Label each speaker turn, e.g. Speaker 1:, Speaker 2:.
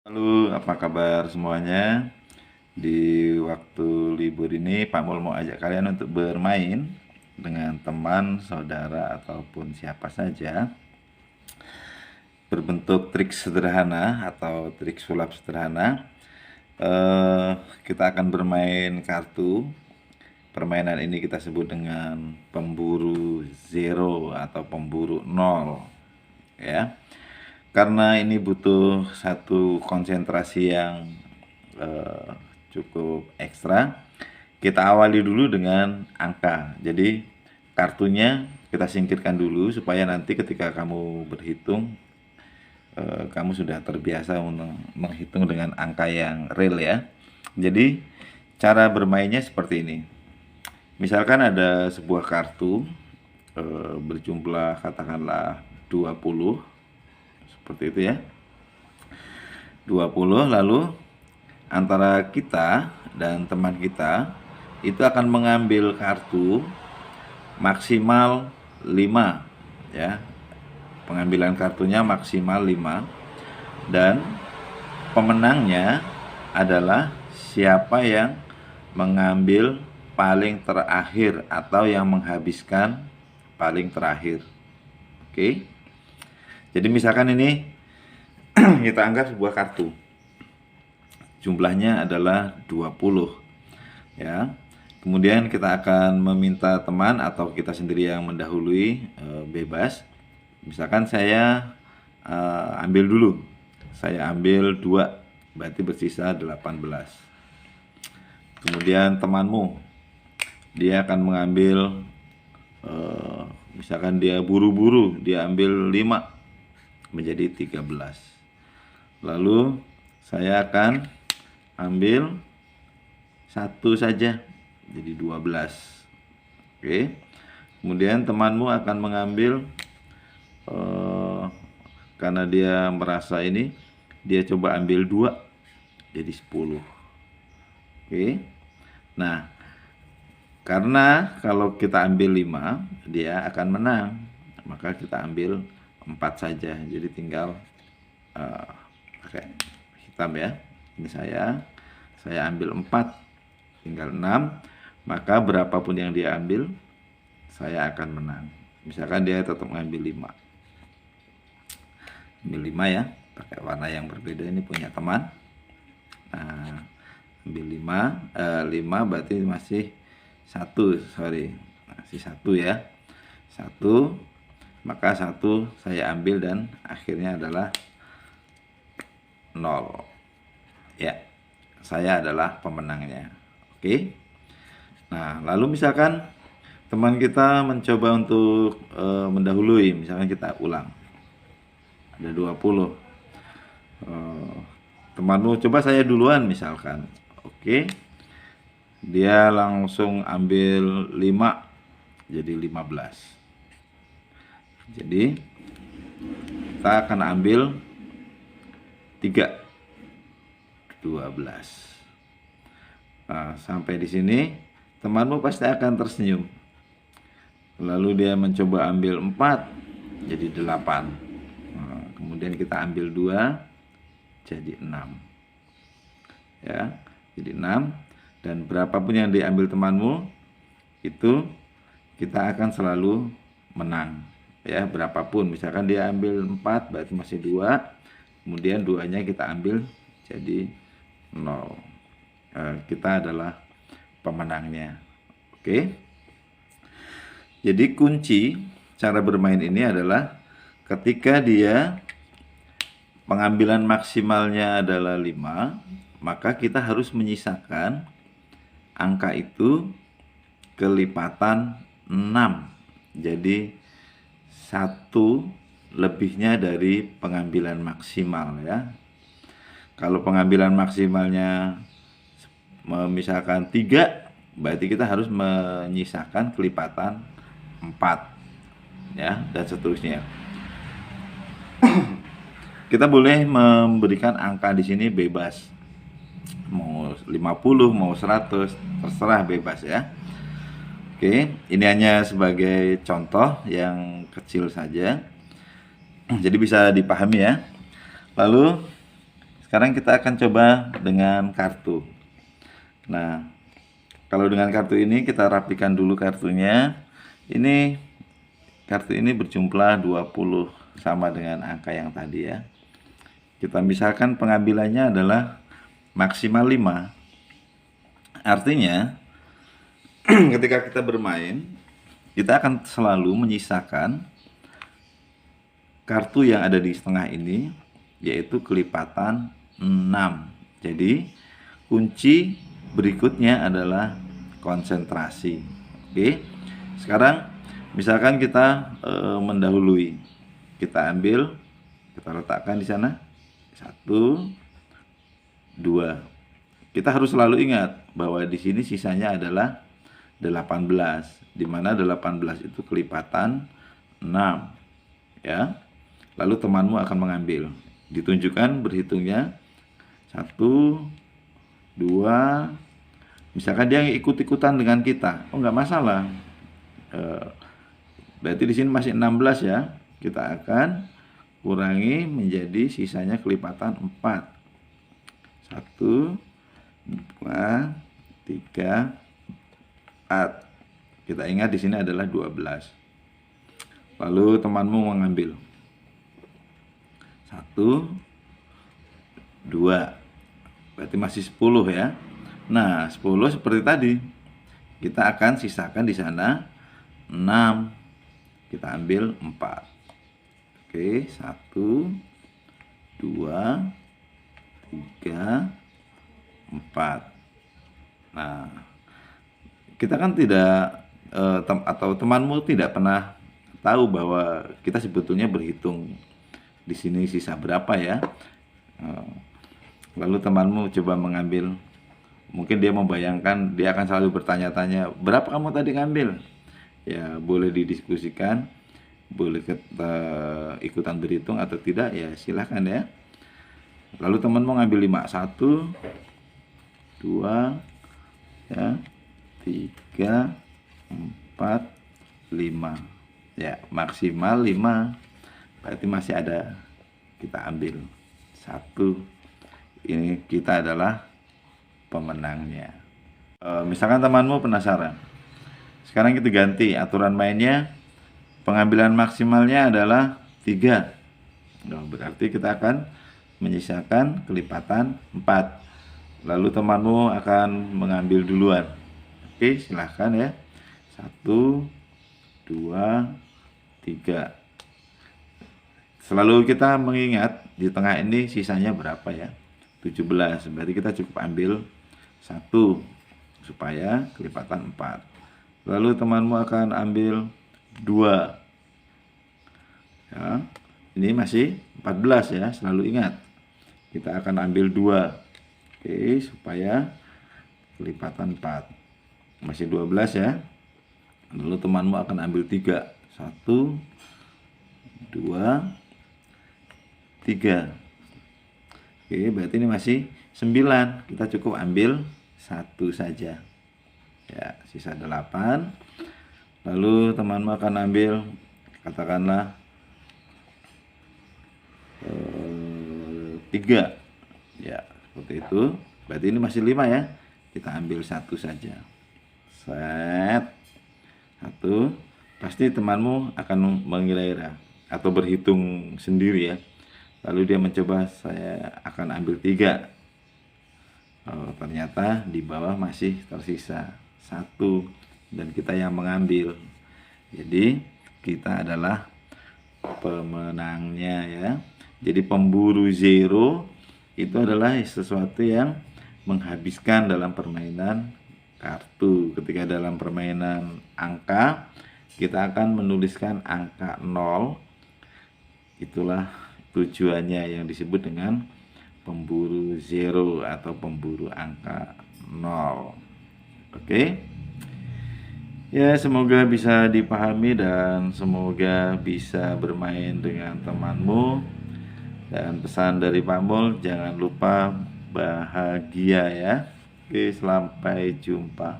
Speaker 1: Halo, apa kabar semuanya? Di waktu libur ini, Pak Mul mau ajak kalian untuk bermain dengan teman, saudara, ataupun siapa saja. Berbentuk trik sederhana atau trik sulap sederhana. Kita akan bermain kartu. Permainan ini kita sebut dengan pemburu zero atau pemburu nol, ya. Karena ini butuh satu konsentrasi yang eh, cukup ekstra, kita awali dulu dengan angka. Jadi kartunya kita singkirkan dulu supaya nanti ketika kamu berhitung, kamu sudah terbiasa menghitung dengan angka yang real, ya. Jadi cara bermainnya seperti ini. Misalkan ada sebuah kartu berjumlah katakanlah 20, seperti itu ya. 20, lalu antara kita dan teman kita itu akan mengambil kartu maksimal 5, ya. Pengambilan kartunya maksimal 5 dan pemenangnya adalah siapa yang mengambil paling terakhir atau yang menghabiskan paling terakhir. Oke. Jadi misalkan ini kita anggap sebuah kartu. Jumlahnya adalah 20, ya. Kemudian kita akan meminta teman atau kita sendiri yang mendahului, bebas. Misalkan saya ambil dulu. Saya ambil 2, berarti bersisa 18. Kemudian temanmu, dia akan mengambil misalkan dia buru-buru, dia ambil 5, menjadi 13. Lalu saya akan ambil 1 saja, jadi 12. Oke. Kemudian temanmu akan mengambil karena dia merasa ini, dia coba ambil 2, jadi 10. Oke. Nah, karena kalau kita ambil 5, dia akan menang, maka kita ambil 4 saja. Jadi tinggal pakai hitam, ya. Ini saya ambil 4, tinggal 6, maka berapapun yang dia ambil, saya akan menang. Misalkan dia tetap mengambil 5. Ambil 5 ya, pakai warna yang berbeda, ini punya teman. Nah, ambil 5 berarti masih 1, masih 1 ya. 1, maka 1 saya ambil dan akhirnya adalah 0. Ya, saya adalah pemenangnya. Oke. Nah, lalu misalkan teman kita mencoba untuk mendahului, misalkan kita ulang. Ada 20. Temanmu coba saya duluan misalkan. Oke. Dia langsung ambil 5, jadi 15. Jadi kita akan ambil 3, 12. Nah, sampai di sini temanmu pasti akan tersenyum. Lalu dia mencoba ambil 4, jadi 8. Nah, kemudian kita ambil 2, jadi 6. Ya, jadi 6. Dan berapapun yang diambil temanmu, itu kita akan selalu menang. Ya, berapapun. Misalkan dia ambil 4, berarti masih 2. Kemudian 2-nya kita ambil, jadi 0. Kita adalah pemenangnya. Oke. Jadi kunci cara bermain ini adalah ketika dia pengambilan maksimalnya adalah 5, maka kita harus menyisakan angka itu kelipatan 6. Jadi 1 lebihnya dari pengambilan maksimal, ya. Kalau pengambilan maksimalnya misalkan 3, berarti kita harus menyisakan kelipatan 4, ya, dan seterusnya. Kita boleh memberikan angka di sini bebas. Mau 50, mau 100, terserah, bebas ya. Oke, ini hanya sebagai contoh yang kecil saja. Jadi bisa dipahami ya. Lalu Sekarang kita akan coba dengan kartu. Nah, kalau dengan kartu ini kita rapikan dulu kartunya. Ini kartu ini berjumlah 20 sama dengan angka yang tadi ya. Kita misalkan pengambilannya adalah maksimal 5. Artinya ketika kita bermain, kita akan selalu menyisakan kartu yang ada di setengah ini, yaitu kelipatan 6. Jadi kunci berikutnya adalah konsentrasi. Oke. Sekarang misalkan kita mendahului. Kita ambil, kita letakkan di sana. 1 2. Kita harus selalu ingat bahwa di sini sisanya adalah 18, di mana 18 itu kelipatan 6 ya. Lalu temanmu akan mengambil, ditunjukkan berhitungnya 1 2. Misalkan dia ikut-ikutan dengan kita, oh nggak masalah, berarti di sini masih 16 ya. Kita akan kurangi menjadi sisanya kelipatan 4. 1 2 3 4. Kita ingat di sini adalah 12. Lalu temanmu mengambil 1 2, berarti masih 10 ya. Nah, 10 seperti tadi. Kita akan sisakan di sana 6. Kita ambil 4. Oke, 1 2 3 4. Nah, kita kan tidak atau temanmu tidak pernah tahu bahwa kita sebetulnya berhitung di sini sisa berapa ya. Lalu temanmu coba mengambil, mungkin dia membayangkan, dia akan selalu bertanya-tanya, berapa kamu tadi ngambil? Ya boleh didiskusikan, boleh ikutan berhitung atau tidak, ya silahkan ya. Lalu temanmu ngambil 5, 1 2 ya, 3 4 5 ya, maksimal 5. Berarti masih ada, kita ambil 1. Ini kita adalah pemenangnya. Misalkan temanmu penasaran, sekarang kita ganti aturan mainnya, pengambilan maksimalnya adalah 3. Nah, berarti kita akan menyisakan kelipatan 4. Lalu temanmu akan mengambil duluan. Oke, silahkan ya. 1 2 3. Selalu kita mengingat di tengah ini sisanya berapa ya, 17. Berarti kita cukup ambil 1 supaya kelipatan 4. Lalu temanmu akan ambil 2 ya. Ini masih 14 ya, selalu ingat. Kita akan ambil 2. Oke, supaya kelipatan 4. Masih 12 ya. Lalu temanmu akan ambil 3. 1 2 3. Oke, berarti ini masih 9. Kita cukup ambil 1 saja. Ya, sisa 8. Lalu temanmu akan ambil, katakanlah 3. Ya, seperti itu. Berarti ini masih 5 ya. Kita ambil 1 saja. Set. 1. Pasti temanmu akan mengira-ira atau berhitung sendiri ya. Lalu dia mencoba, saya akan ambil 3. Oh, ternyata di bawah masih tersisa 1 dan kita yang mengambil. Jadi kita adalah pemenangnya ya. Jadi pemburu zero itu adalah sesuatu yang menghabiskan dalam permainan kartu. Ketika dalam permainan angka, kita akan menuliskan angka 0. Itulah tujuannya yang disebut dengan pemburu zero atau pemburu angka 0. Oke. Ya, semoga bisa dipahami dan semoga bisa bermain dengan temanmu. Dan pesan dari Pak Mul, jangan lupa bahagia ya. Oke, sampai jumpa.